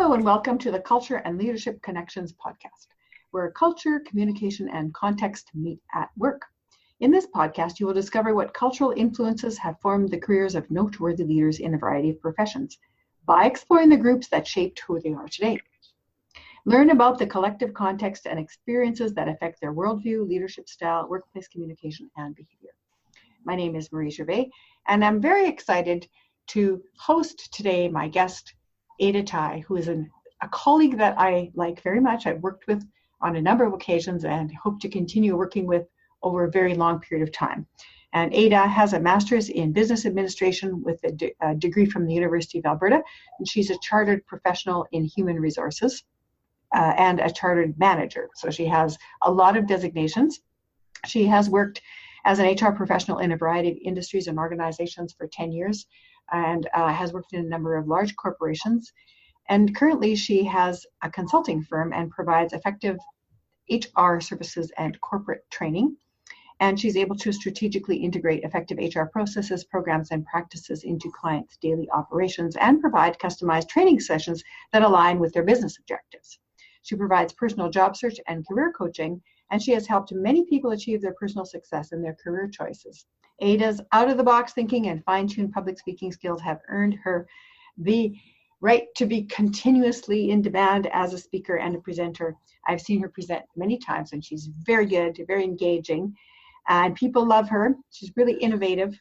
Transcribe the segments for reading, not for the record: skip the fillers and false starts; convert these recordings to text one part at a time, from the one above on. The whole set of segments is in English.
Hello and welcome to the Culture and Leadership Connections podcast, where culture, communication, and context meet at work. In this podcast, you will discover what cultural influences have formed the careers of noteworthy leaders in a variety of professions by exploring the groups that shaped who they are today. Learn about the collective context and experiences that affect their worldview, leadership style, workplace communication, and behavior. My name is Marie Gervais, and I'm very excited to host today my guest, Ada Tai, who is a colleague that I like very much. I've worked with on a number of occasions and hope to continue working with over a very long period of time. And Ada has a master's in business administration with a degree from the University of Alberta, and she's a chartered professional in human resources and a chartered manager. So she has a lot of designations. She has worked as an HR professional in a variety of industries and organizations for 10 years and has worked in a number of large corporations. And currently she has a consulting firm and provides effective HR services and corporate training. And she's able to strategically integrate effective HR processes, programs, and practices into clients' daily operations and provide customized training sessions that align with their business objectives. She provides personal job search and career coaching, and she has helped many people achieve their personal success in their career choices. Ada's out-of-the-box thinking and fine-tuned public speaking skills have earned her the right to be continuously in demand as a speaker and a presenter. I've seen her present many times, and she's very good, very engaging, and people love her. She's really innovative,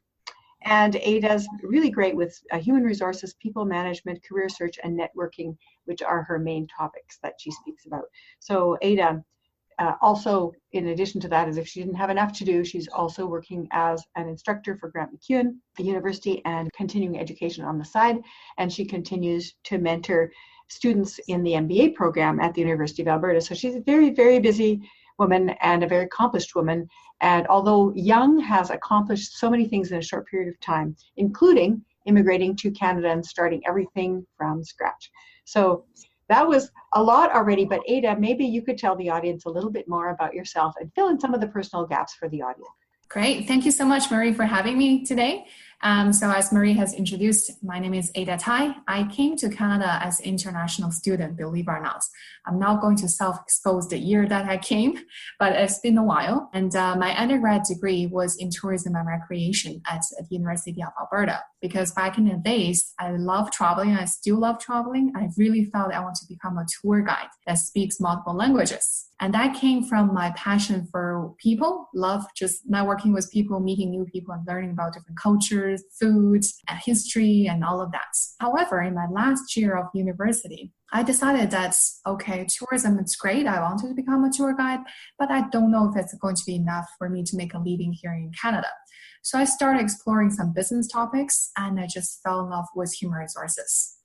and Ada's really great with human resources, people management, career search, and networking, which are her main topics that she speaks about. So Ada, also, in addition to that, as if she didn't have enough to do, she's also working as an instructor for MacEwan, the university, and continuing education on the side. And she continues to mentor students in the MBA program at the University of Alberta. So she's a very, very busy woman and a very accomplished woman. And although young, has accomplished so many things in a short period of time, including immigrating to Canada and starting everything from scratch. So that was a lot already, but Ada, maybe you could tell the audience a little bit more about yourself and fill in some of the personal gaps for the audience. Great. Thank you so much, Marie, for having me today. So as Marie has introduced, my name is Ada Tai. I came to Canada as an international student, believe it or not. I'm not going to self-expose the year that I came, but it's been a while. And my undergrad degree was in tourism and recreation at the University of Alberta. Because back in the days, I love traveling. I still love traveling. I really felt I want to become a tour guide that speaks multiple languages. And that came from my passion for people, love just networking with people, meeting new people, and learning about different cultures, foods, and history, and all of that. However, in my last year of university, I decided that, okay, tourism is great. I wanted to become a tour guide, but I don't know if it's going to be enough for me to make a living here in Canada. So I started exploring some business topics, and I just fell in love with human resources.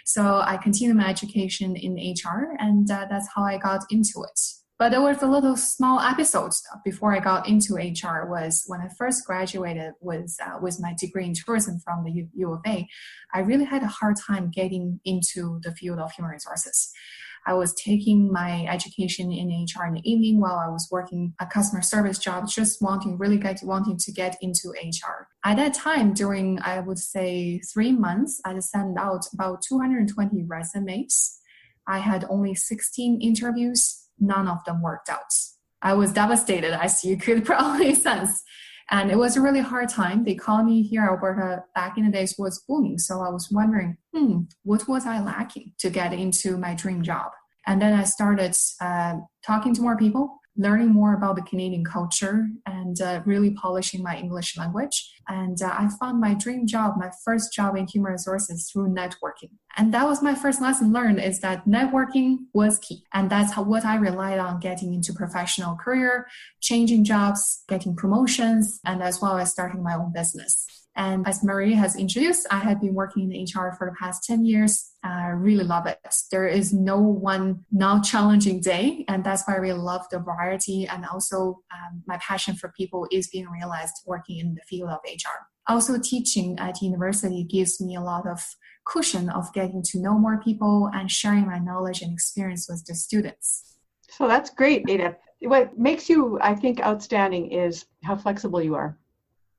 So I continued my education in HR, and that's how I got into it. But there was a little small episode before I got into HR was when I first graduated with my degree in tourism from the U of A. I really had a hard time getting into the field of human resources. I was taking my education in HR in the evening while I was working a customer service job, just wanting to get into HR. At that time, during, I would say, 3 months, I sent out about 220 resumes. I had only 16 interviews. None of them worked out. I was devastated, as you could probably sense. And it was a really hard time. The economy here in Alberta back in the days was booming. So I was wondering, what was I lacking to get into my dream job? And then I started talking to more people, learning more about the Canadian culture, and really polishing my English language. And I found my dream job, my first job in human resources through networking. And that was my first lesson learned, is that networking was key. And that's what I relied on getting into professional career, changing jobs, getting promotions, and as well as starting my own business. And as Marie has introduced, I have been working in HR for the past 10 years. I really love it. There is no one not challenging day. And that's why I really love the variety. And also my passion for people is being realized working in the field of HR. Also, teaching at university gives me a lot of cushion of getting to know more people and sharing my knowledge and experience with the students. So that's great, Ada. What makes you, I think, outstanding is how flexible you are.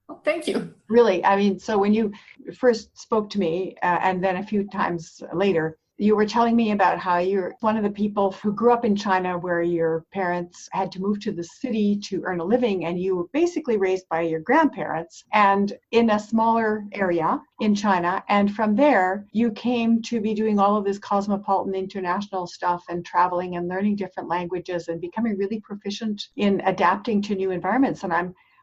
Well, thank you. Really, I mean, so when you first spoke to me and then a few times later, You were telling me about how you're one of the people who grew up in China where your parents had to move to the city to earn a living, and you were basically raised by your grandparents and in a smaller area in China. And from there, you came to be doing all of this cosmopolitan international stuff and traveling and learning different languages and becoming really proficient in adapting to new environments. And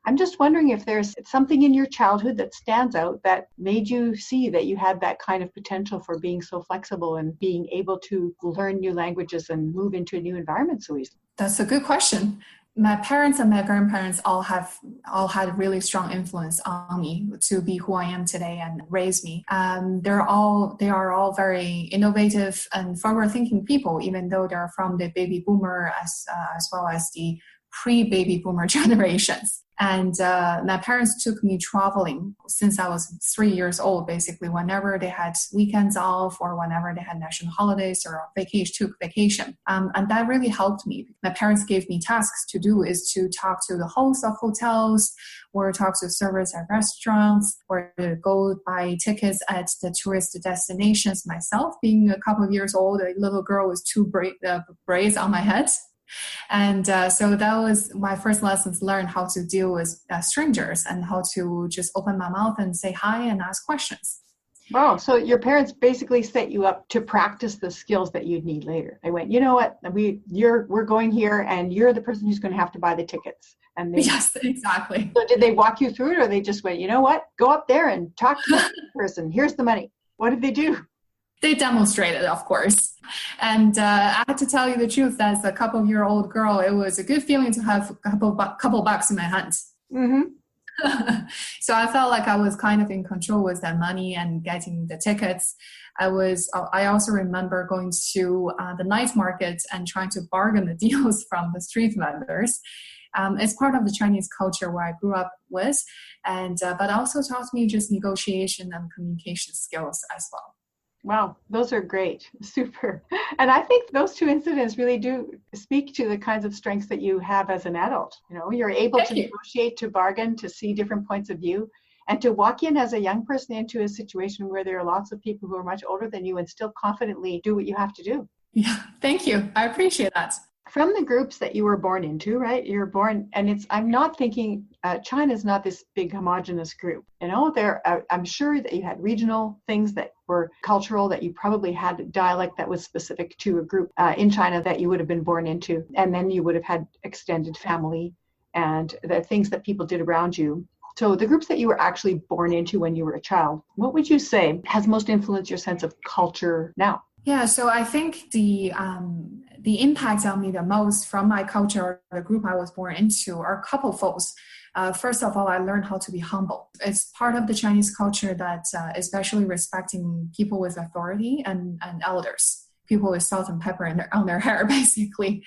I'm just wondering if there's something in your childhood that stands out that made you see that you had that kind of potential for being so flexible and being able to learn new languages and move into a new environment so easily. That's a good question. My parents and my grandparents all had really strong influence on me to be who I am today and raise me. They are all very innovative and forward-thinking people, even though they're from the baby boomer as well as the pre-baby boomer generations. And my parents took me traveling since I was 3 years old, basically, whenever they had weekends off or whenever they had national holidays or vacation. And that really helped me. My parents gave me tasks to do is to talk to the hosts of hotels or talk to servers at restaurants or to go buy tickets at the tourist destinations myself. Being a couple of years old, a little girl with two braids on my head. And so that was my first lessons, learn how to deal with strangers and how to just open my mouth and say hi and ask questions. Wow. So your parents basically set you up to practice the skills that you'd need later. They went, you know what, we're going here and you're the person who's going to have to buy the tickets. And yes, exactly. So did they walk you through it, or they just went, you know what, go up there and talk to the person. Here's the money. What did they do? They demonstrated, of course. And I had to tell you the truth, as a couple-year-old girl, it was a good feeling to have a couple bucks in my hands. Mm-hmm. So I felt like I was kind of in control with that money and getting the tickets. I also remember going to the night market and trying to bargain the deals from the street vendors. It's part of the Chinese culture where I grew up with, and but also taught me just negotiation and communication skills as well. Wow, those are great. Super. And I think those two incidents really do speak to the kinds of strengths that you have as an adult. You know, you're able to negotiate, to bargain, to see different points of view, and to walk in as a young person into a situation where there are lots of people who are much older than you and still confidently do what you have to do. Yeah, thank you. I appreciate that. From the groups that you were born into, right? You're born, and I'm not thinking China's not this big homogenous group. You know, I'm sure that you had regional things that were cultural, that you probably had a dialect that was specific to a group in China that you would have been born into. And then you would have had extended family and the things that people did around you. So the groups that you were actually born into when you were a child, what would you say has most influenced your sense of culture now? Yeah, so I think the impact on me the most from my culture, the group I was born into, are a couple folds. First of all, I learned how to be humble. It's part of the Chinese culture that especially respecting people with authority and elders, people with salt and pepper on their hair, basically.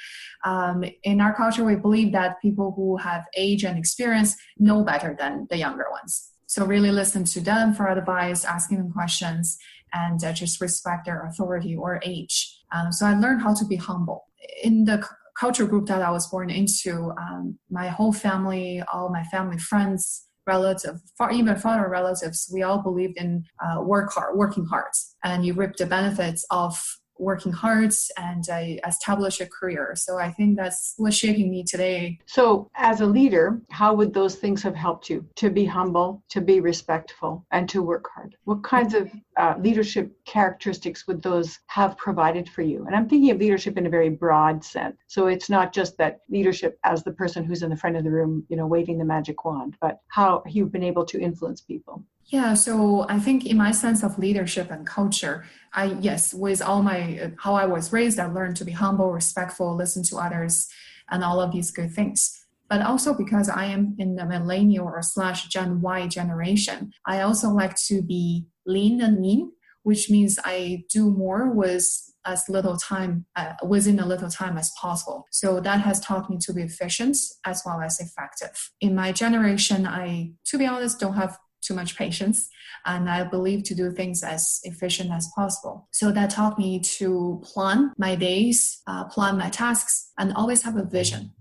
In our culture, we believe that people who have age and experience know better than the younger ones. So really listen to them for advice, asking them questions, and just respect their authority or age. So I learned how to be humble. In the culture group that I was born into, my whole family, all my family friends, relatives, even farther relatives, we all believed in working hard. And you reap the benefits of working hard and establish a career. So I think that's what's shaping me today. So as a leader, how would those things have helped you to be humble, to be respectful, and to work hard? What kinds of leadership characteristics would those have provided for you? And I'm thinking of leadership in a very broad sense. So it's not just that leadership as the person who's in the front of the room, you know, waving the magic wand, but how you've been able to influence people. Yeah, so I think in my sense of leadership and culture, with all my, how I was raised, I learned to be humble, respectful, listen to others, and all of these good things. But also because I am in the millennial or / Gen Y generation, I also like to be lean and mean, which means I do more with as little time, within a little time as possible. So that has taught me to be efficient as well as effective. In my generation, I, to be honest, don't have too much patience, and I believe to do things as efficient as possible. So that taught me to plan my days, plan my tasks, and always have a vision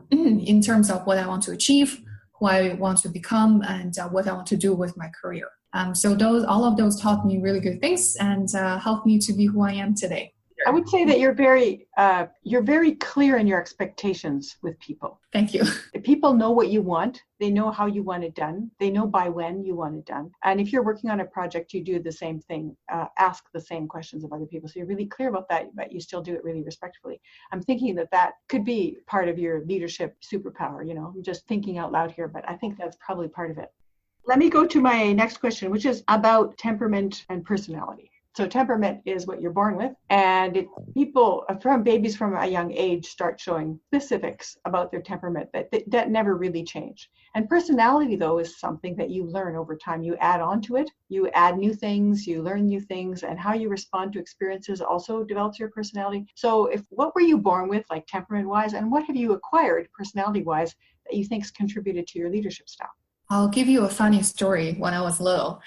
in terms of what I want to achieve, who who I want to become and what I want to do with my career. So all of those taught me really good things and helped me to be who I am today. I would say that you're very clear in your expectations with people. Thank you. People know what you want. They know how you want it done. They know by when you want it done. And if you're working on a project, you do the same thing, ask the same questions of other people. So you're really clear about that, but you still do it really respectfully. I'm thinking that could be part of your leadership superpower. I'm just thinking out loud here, but I think that's probably part of it. Let me go to my next question, which is about temperament and personality. So temperament is what you're born with, and babies from a young age start showing specifics about their temperament that never really change. And personality, though, is something that you learn over time. You add on to it, you add new things, you learn new things, and how you respond to experiences also develops your personality. So what were you born with, like temperament-wise, and what have you acquired personality-wise that you think's contributed to your leadership style? I'll give you a funny story when I was little.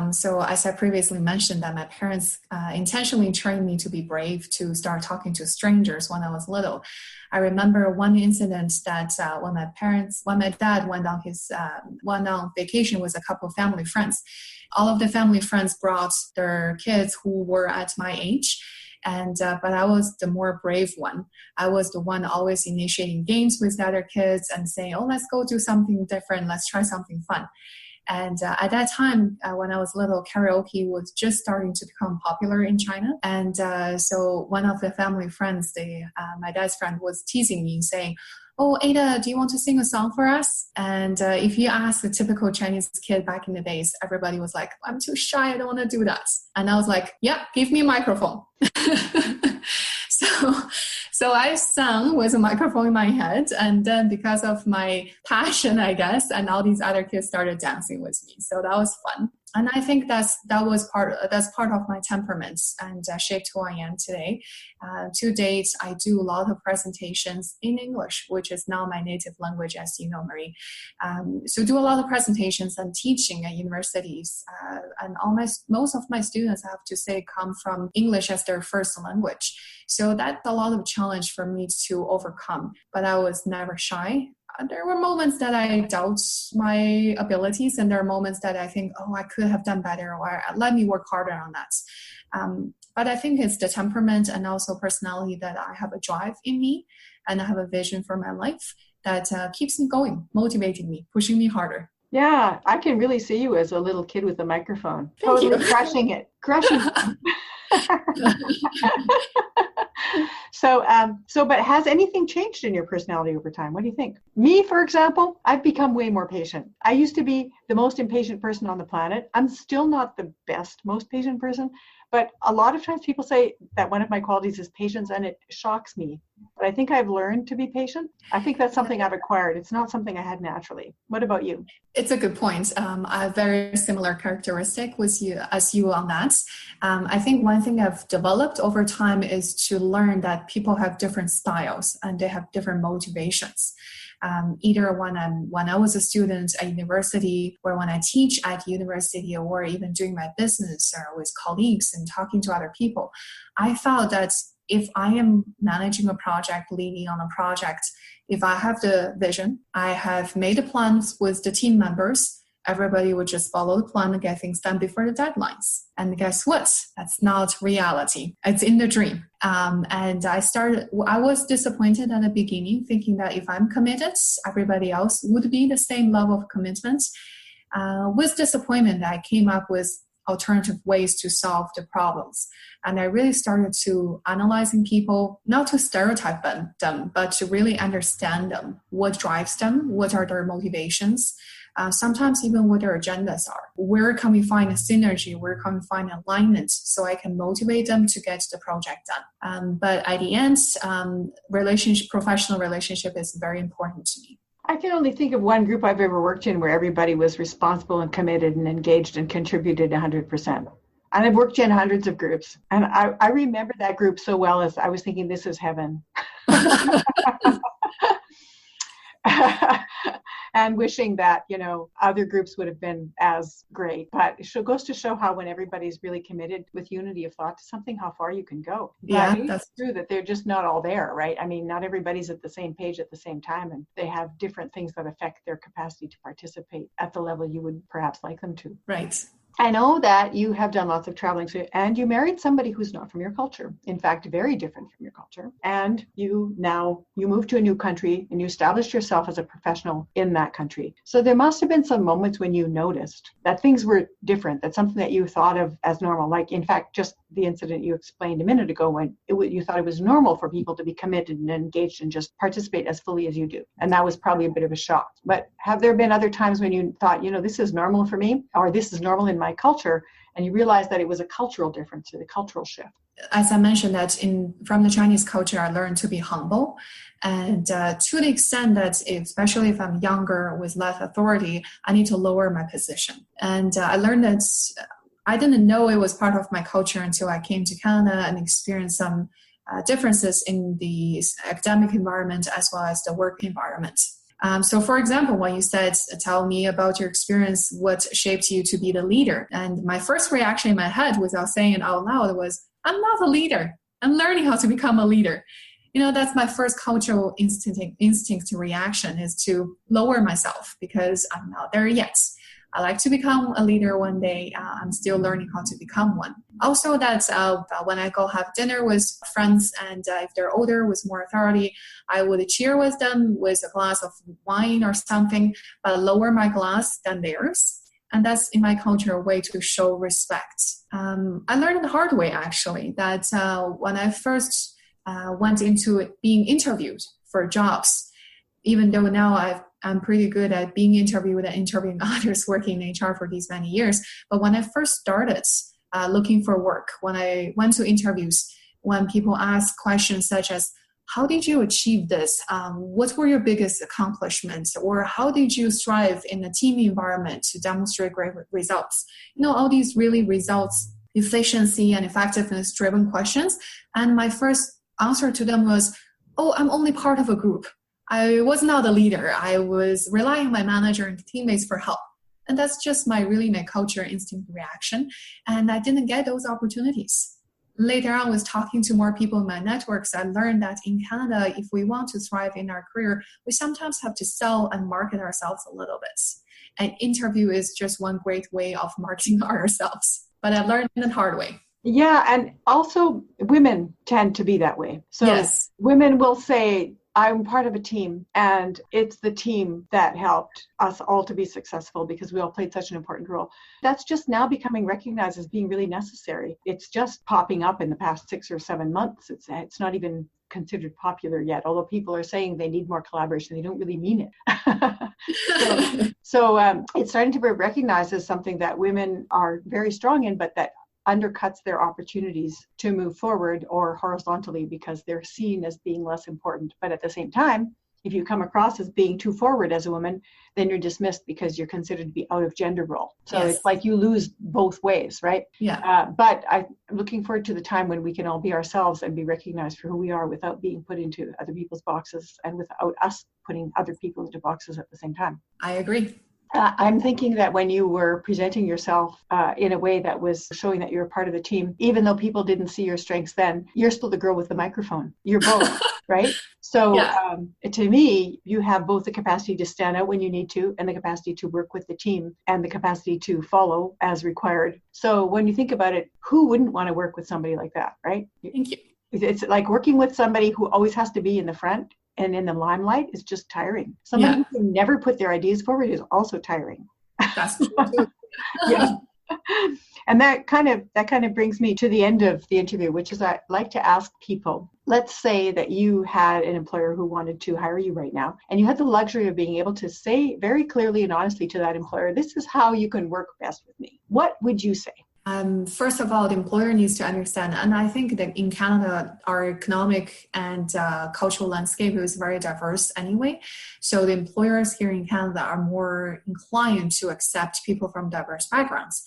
So as I previously mentioned that my parents intentionally trained me to be brave to start talking to strangers when I was little. I remember one incident that when my dad went on vacation with a couple of family friends, all of the family friends brought their kids who were at my age. But I was the more brave one. I was the one always initiating games with the other kids and saying, oh, let's go do something different. Let's try something fun. And at that time, when I was little, karaoke was just starting to become popular in China. And so one of the family friends, my dad's friend, was teasing me saying, oh, Ada, do you want to sing a song for us? And if you ask a typical Chinese kid back in the days, everybody was like, I'm too shy, I don't want to do that. And I was like, yeah, give me a microphone. So I sang with a microphone in my head, and then because of my passion, I guess, and all these other kids started dancing with me. So that was fun. And I think that's part of my temperament and shaped who I am today. To date, I do a lot of presentations in English, which is now my native language, as you know, Marie. So do a lot of presentations and teaching at universities. And most of my students, I have to say, come from English as their first language. So that's a lot of challenge for me to overcome. But I was never shy. There were moments that I doubt my abilities, and there are moments that I think, oh, I could have done better, or let me work harder on that. But I think it's the temperament and also personality that I have a drive in me, and I have a vision for my life that keeps me going, motivating me, pushing me harder. Yeah, I can really see you as a little kid with a microphone, Thank totally you. crushing it. But has anything changed in your personality over time? What do you think? Me, for example, I've become way more patient. I used to be the most impatient person on the planet. I'm still not the most patient person, but a lot of times people say that one of my qualities is patience, and it shocks me. But I think I've learned to be patient. I think that's something I've acquired. It's not something I had naturally. What about you? It's a good point. I have very similar characteristic with you on that. I think one thing I've developed over time is to learn that people have different styles and they have different motivations. Either when I was a student at university, or when I teach at university, or even doing my business or with colleagues and talking to other people, I found that if I am managing a project, leading on a project, if I have the vision, I have made the plans with the team members, everybody would just follow the plan and get things done before the deadlines. And guess what? That's not reality. It's in the dream. And I was disappointed at the beginning, thinking that if I'm committed, everybody else would be the same level of commitment. With disappointment, I came up with alternative ways to solve the problems. And I really started to analyzing people, not to stereotype them, but to really understand them. What drives them? What are their motivations? Sometimes even what their agendas are. Where can we find a synergy? Where can we find alignment so I can motivate them to get the project done? But at the end, professional relationship is very important to me. I can only think of one group I've ever worked in where everybody was responsible and committed and engaged and contributed 100%. And I've worked in hundreds of groups. And I remember that group so well, as I was thinking, this is heaven. and wishing that, other groups would have been as great. But it goes to show how when everybody's really committed with unity of thought to something, how far you can go. Yeah, but it's true that they're just not all there, right? I mean, not everybody's at the same page at the same time, and they have different things that affect their capacity to participate at the level you would perhaps like them to. Right. I know that you have done lots of traveling, and you married somebody who's not from your culture. In fact, very different from your culture. And you moved to a new country and you established yourself as a professional in that country. So there must have been some moments when you noticed that things were different, that something that you thought of as normal, like in fact, just the incident you explained a minute ago when you thought it was normal for people to be committed and engaged and just participate as fully as you do. And that was probably a bit of a shock. But have there been other times when you thought, this is normal for me, or this is normal in my culture, and you realized that it was a cultural difference, a cultural shift? As I mentioned, that from the Chinese culture, I learned to be humble. And to the extent that, especially if I'm younger with less authority, I need to lower my position. And I learned that I didn't know it was part of my culture until I came to Canada and experienced some differences in the academic environment as well as the work environment. So for example, when you said, tell me about your experience, what shaped you to be the leader? And my first reaction in my head without saying it out loud was, I'm not a leader. I'm learning how to become a leader. That's my first cultural instinct reaction, is to lower myself because I'm not there yet. I like to become a leader one day. I'm still learning how to become one. Also, that when I go have dinner with friends, and if they're older with more authority, I would cheer with them with a glass of wine or something, but lower my glass than theirs. And that's in my culture a way to show respect. I learned the hard way, actually, that when I first went into being interviewed for jobs, even though now I'm pretty good at being interviewed and interviewing others working in HR for these many years. But when I first started looking for work, when I went to interviews, when people ask questions such as, how did you achieve this? What were your biggest accomplishments? Or how did you strive in a team environment to demonstrate great results? All these really results, efficiency and effectiveness driven questions. And my first answer to them was, I'm only part of a group. I was not a leader. I was relying on my manager and teammates for help. And that's just my culture instinct reaction. And I didn't get those opportunities. Later on, with talking to more people in my networks, I learned that in Canada, if we want to thrive in our career, we sometimes have to sell and market ourselves a little bit. An interview is just one great way of marketing ourselves. But I learned it the hard way. Yeah, and also women tend to be that way. So yes. Women will say, I'm part of a team, and it's the team that helped us all to be successful because we all played such an important role. That's just now becoming recognized as being really necessary. It's just popping up in the past 6 or 7 months. It's not even considered popular yet, although people are saying they need more collaboration. They don't really mean it. So it's starting to be recognized as something that women are very strong in, but that undercuts their opportunities to move forward or horizontally because they're seen as being less important. But at the same time, if you come across as being too forward as a woman, then you're dismissed because you're considered to be out of gender role. So yes. It's like you lose both ways, right? Yeah. But I'm looking forward to the time when we can all be ourselves and be recognized for who we are without being put into other people's boxes and without us putting other people into boxes at the same time. I agree. I'm thinking that when you were presenting yourself in a way that was showing that you're a part of the team, even though people didn't see your strengths then, you're still the girl with the microphone. You're both, right? So yeah. To me, you have both the capacity to stand out when you need to and the capacity to work with the team and the capacity to follow as required. So when you think about it, who wouldn't want to work with somebody like that, right? Thank you. It's like working with somebody who always has to be in the front and in the limelight is just tiring. Somebody who can never put their ideas forward is also tiring. That's true too. Yeah. And that kind of brings me to the end of the interview, which is I like to ask people, let's say that you had an employer who wanted to hire you right now, and you had the luxury of being able to say very clearly and honestly to that employer, this is how you can work best with me. What would you say? First of all, the employer needs to understand, and I think that in Canada, our economic and cultural landscape is very diverse anyway. So the employers here in Canada are more inclined to accept people from diverse backgrounds.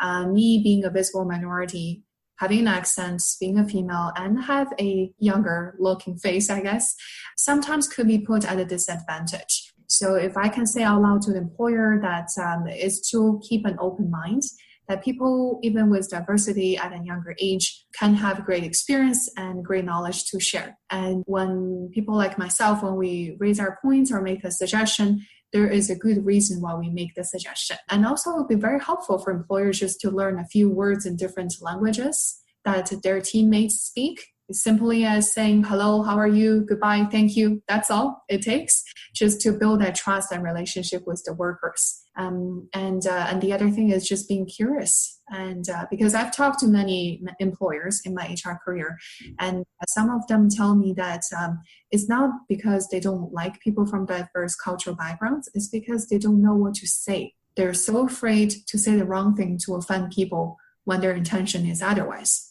Me being a visible minority, having an accent, being a female, and have a younger looking face, I guess, sometimes could be put at a disadvantage. So if I can say out loud to the employer that is to keep an open mind, that people, even with diversity at a younger age, can have great experience and great knowledge to share. And when people like myself, when we raise our points or make a suggestion, there is a good reason why we make the suggestion. And also it would be very helpful for employers just to learn a few words in different languages that their teammates speak. Simply as saying, hello, how are you? Goodbye, thank you. That's all it takes just to build that trust and relationship with the workers. And the other thing is just being curious. And because I've talked to many employers in my HR career, and some of them tell me that it's not because they don't like people from diverse cultural backgrounds, it's because they don't know what to say. They're so afraid to say the wrong thing to offend people when their intention is otherwise.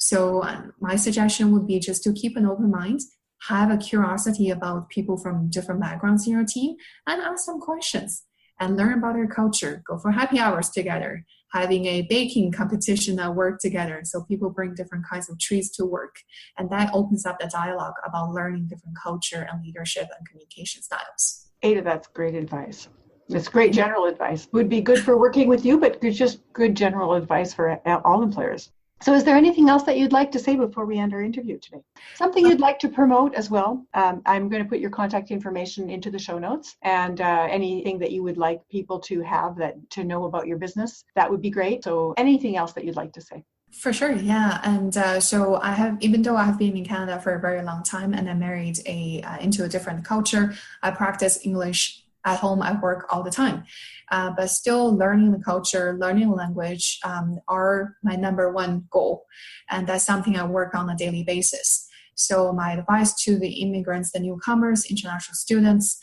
So my suggestion would be just to keep an open mind, have a curiosity about people from different backgrounds in your team, and ask some questions and learn about their culture. Go for happy hours together, having a baking competition at work together so people bring different kinds of treats to work. And that opens up the dialogue about learning different culture and leadership and communication styles. Ada, that's great advice. It's great general advice. Would be good for working with you, but just good general advice for all employers. So is there anything else that you'd like to say before we end our interview today? Something you'd like to promote as well? I'm going to put your contact information into the show notes, and anything that you would like people to have to know about your business, that would be great. So anything else that you'd like to say? For sure, yeah. And so I have, even though I have been in Canada for a very long time and I married into a different culture, I practice English at home, at work all the time. But still learning the culture, learning the language are my number one goal. And that's something I work on a daily basis. So my advice to the immigrants, the newcomers, international students,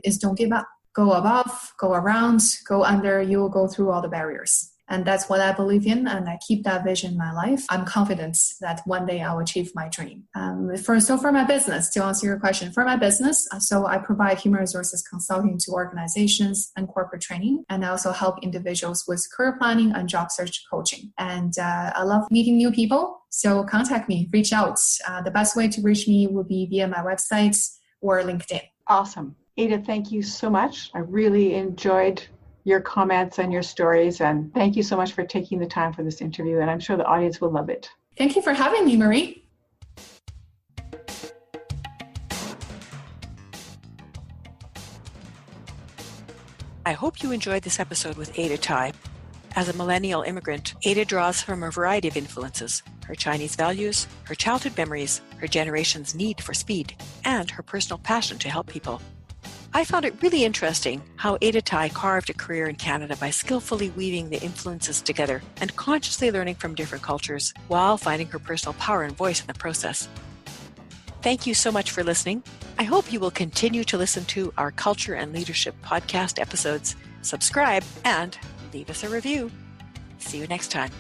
is don't give up. Go above, go around, go under, you will go through all the barriers. And that's what I believe in, and I keep that vision in my life. I'm confident that one day I'll achieve my dream. For my business, to answer your question, for my business, so I provide human resources consulting to organizations and corporate training, and I also help individuals with career planning and job search coaching. And I love meeting new people, so contact me, reach out. The best way to reach me would be via my website or LinkedIn. Awesome. Ada, thank you so much. I really enjoyed your comments and your stories, and thank you so much for taking the time for this interview, and I'm sure the audience will love it. Thank you for having me, Marie. I hope you enjoyed this episode with Ada Tai. As a millennial immigrant, Ada draws from a variety of influences: her Chinese values, her childhood memories, her generation's need for speed, and her personal passion to help people. I found it really interesting how Ada Tai carved a career in Canada by skillfully weaving the influences together and consciously learning from different cultures while finding her personal power and voice in the process. Thank you so much for listening. I hope you will continue to listen to our Culture and Leadership podcast episodes, subscribe, and leave us a review. See you next time.